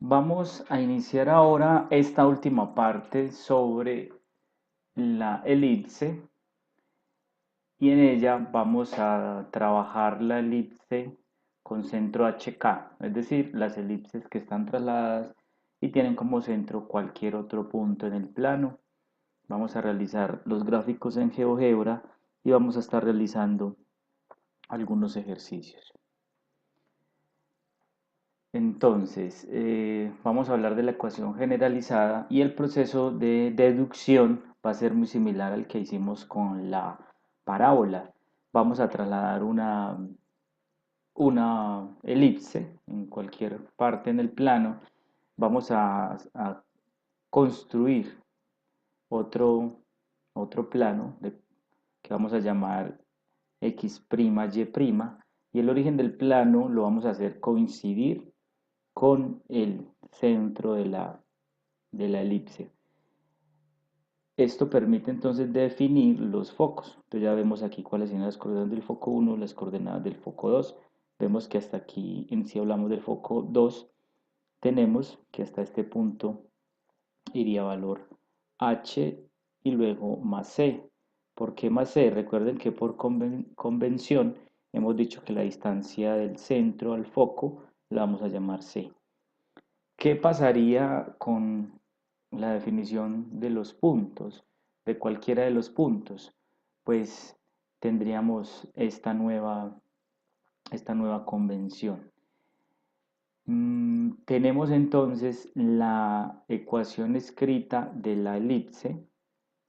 Vamos a iniciar ahora esta última parte sobre la elipse y en ella vamos a trabajar la elipse con centro HK, es decir, las elipses que están trasladadas y tienen como centro cualquier otro punto en el plano. Vamos a realizar los gráficos en GeoGebra y vamos a estar realizando algunos ejercicios. Entonces, vamos a hablar de la ecuación generalizada y el proceso de deducción va a ser muy similar al que hicimos con la parábola. Vamos a trasladar una elipse en cualquier parte en el plano. Vamos a construir otro, otro plano que vamos a llamar x', y', y el origen del plano lo vamos a hacer coincidir con el centro de la elipse. Esto permite entonces definir los focos. Entonces ya vemos aquí cuáles son las coordenadas del foco 1, las coordenadas del foco 2. Vemos que hasta aquí, si hablamos del foco 2, tenemos que hasta este punto iría valor h y luego más c. ¿Por qué más c? Recuerden que por convención hemos dicho que la distancia del centro al foco la vamos a llamar c. ¿Qué pasaría con la definición de los puntos, de cualquiera de los puntos? Pues tendríamos esta nueva convención. Tenemos entonces la ecuación escrita de la elipse,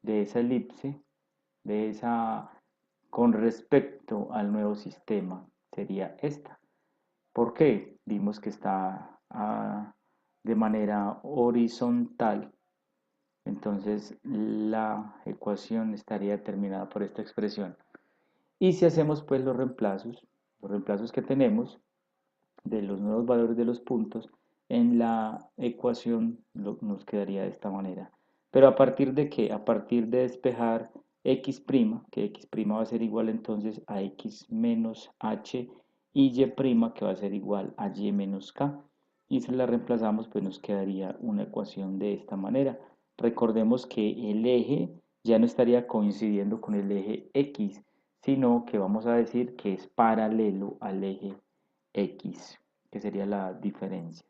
de esa elipse, de esa con respecto al nuevo sistema, sería esta. ¿Por qué? Vimos que está de manera horizontal, entonces la ecuación estaría determinada por esta expresión. Y si hacemos pues los reemplazos que tenemos de los nuevos valores de los puntos en la ecuación nos quedaría de esta manera. Pero ¿a partir de qué? A partir de despejar x', que x' va a ser igual entonces a x menos h y y' que va a ser igual a y menos k. Y si la reemplazamos pues nos quedaría una ecuación de esta manera. Recordemos que el eje ya no estaría coincidiendo con el eje x, sino que vamos a decir que es paralelo al eje x, que sería la diferencia.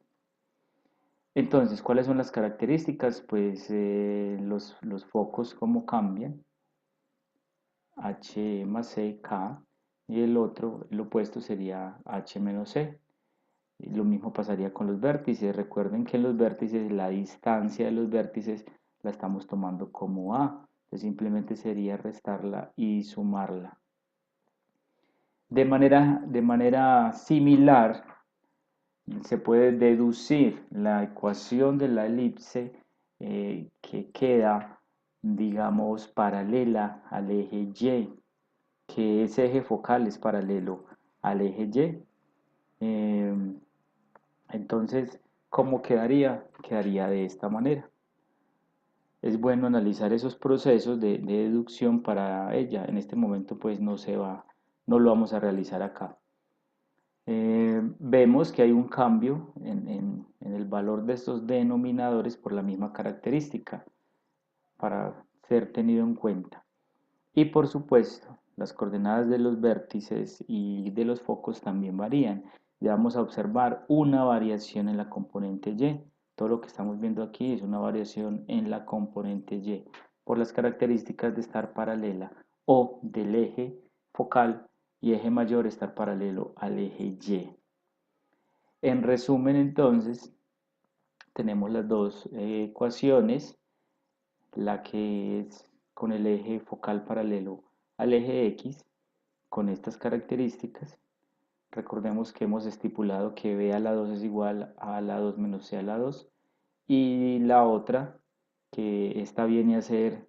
Entonces, ¿cuáles son las características? Pues los focos, cómo cambian, h más c, k, y el otro, el opuesto sería h menos c. Y lo mismo pasaría con los vértices. Recuerden que en los vértices la distancia de los vértices la estamos tomando como a. Entonces simplemente sería restarla y sumarla. De manera similar, se puede deducir la ecuación de la elipse que queda, digamos, paralela al eje Y, que ese eje focal es paralelo al eje Y. Entonces, ¿cómo quedaría? Quedaría de esta manera. Es bueno analizar esos procesos de deducción para ella. En este momento, pues no lo vamos a realizar acá. Vemos que hay un cambio en el valor de estos denominadores por la misma característica para ser tenido en cuenta. Y por supuesto, las coordenadas de los vértices y de los focos también varían. Ya vamos a observar una variación en la componente Y. Todo lo que estamos viendo aquí es una variación en la componente Y por las características de estar paralela o del eje focal y eje mayor estar paralelo al eje Y. En resumen, entonces, tenemos las dos ecuaciones, la que es con el eje focal paralelo al eje X, con estas características. Recordemos que hemos estipulado que B a la 2 es igual a la 2 menos C a la 2. Y la otra, que esta viene a ser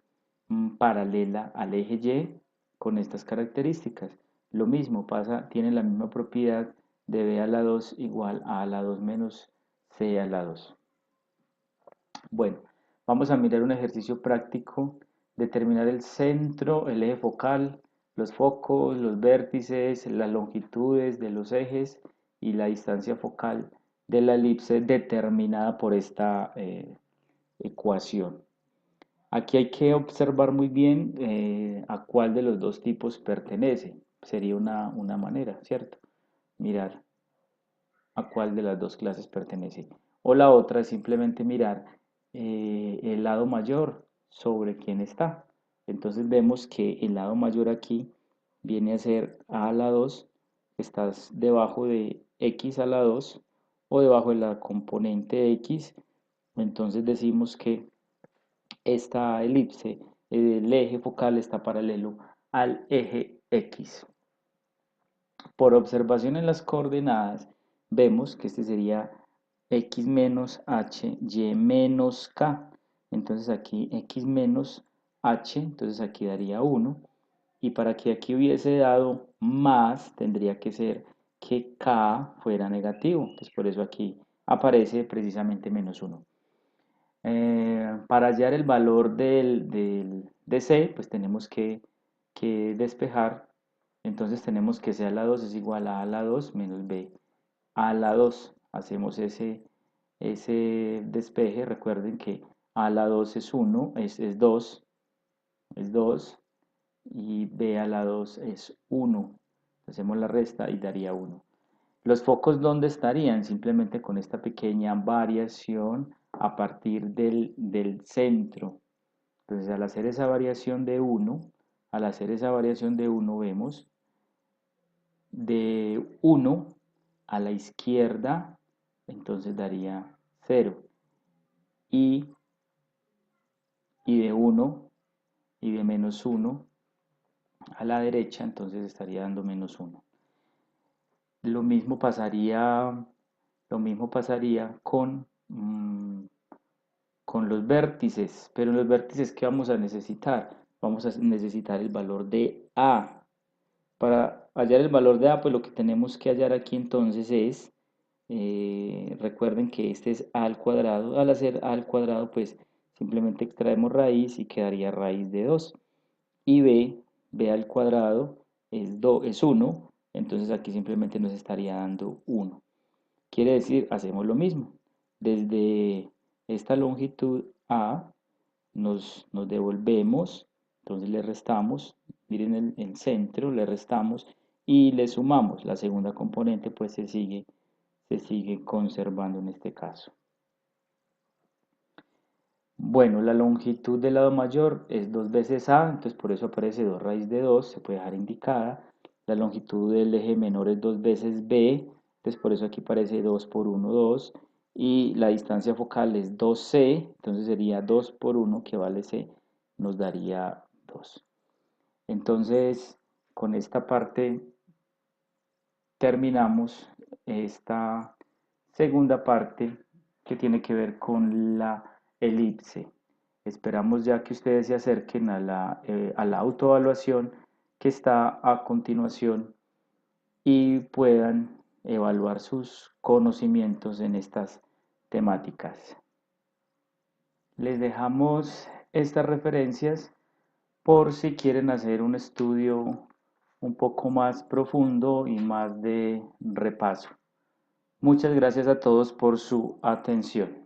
paralela al eje Y con estas características. Lo mismo pasa, tiene la misma propiedad de B a la 2 igual a la 2 menos C a la 2. Bueno, vamos a mirar un ejercicio práctico, determinar el centro, el eje focal, los focos, los vértices, las longitudes de los ejes y la distancia focal de la elipse determinada por esta ecuación. Aquí hay que observar muy bien a cuál de los dos tipos pertenece. Sería una manera, ¿cierto? Mirar a cuál de las dos clases pertenece. O la otra es simplemente mirar el lado mayor sobre quién está. Entonces vemos que el lado mayor aquí viene a ser a la 2, estás debajo de x a la 2 o debajo de la componente x. Entonces decimos que esta elipse, el eje focal está paralelo al eje x. Por observación en las coordenadas, vemos que este sería x menos h, y menos k. Entonces aquí x menos h, entonces aquí daría 1. Y para que aquí hubiese dado más, tendría que ser que k fuera negativo. Entonces por eso aquí aparece precisamente menos 1. Para hallar el valor de C, pues tenemos que despejar. Entonces tenemos que C a la 2 es igual a la 2 menos B a la 2. Hacemos ese despeje. Recuerden que a la 2 es 1, es 2, es 2 y B a la 2 es 1. Hacemos la resta y daría 1. Los focos, ¿dónde estarían? Simplemente con esta pequeña variación a partir del centro. Entonces, al hacer esa variación de 1, vemos de 1 a la izquierda, entonces daría 0. Y, y de 1 y de menos 1 a la derecha, entonces estaría dando menos 1. Lo mismo pasaría, con los vértices, pero en los vértices, ¿qué vamos a necesitar? Vamos a necesitar el valor de A. Para hallar el valor de A, pues lo que tenemos que hallar aquí entonces es, recuerden que este es A al cuadrado. Al hacer A al cuadrado, pues simplemente extraemos raíz y quedaría raíz de 2. Y B al cuadrado es 1, entonces aquí simplemente nos estaría dando 1. Quiere decir, hacemos lo mismo. Desde esta longitud A nos devolvemos, entonces le restamos, miren el centro, le restamos y le sumamos. La segunda componente pues se sigue conservando en este caso. Bueno, la longitud del lado mayor es 2 veces A, entonces por eso aparece 2 raíz de 2, se puede dejar indicada. La longitud del eje menor es 2 veces B, entonces por eso aquí aparece 2 por 1, 2. Y la distancia focal es 2C, entonces sería 2 por 1, que vale C, nos daría 2. Entonces, con esta parte terminamos esta segunda parte que tiene que ver con la elipse. Esperamos ya que ustedes se acerquen a la autoevaluación que está a continuación y puedan evaluar sus conocimientos en estas temáticas. Les dejamos estas referencias por si quieren hacer un estudio un poco más profundo y más de repaso. Muchas gracias a todos por su atención.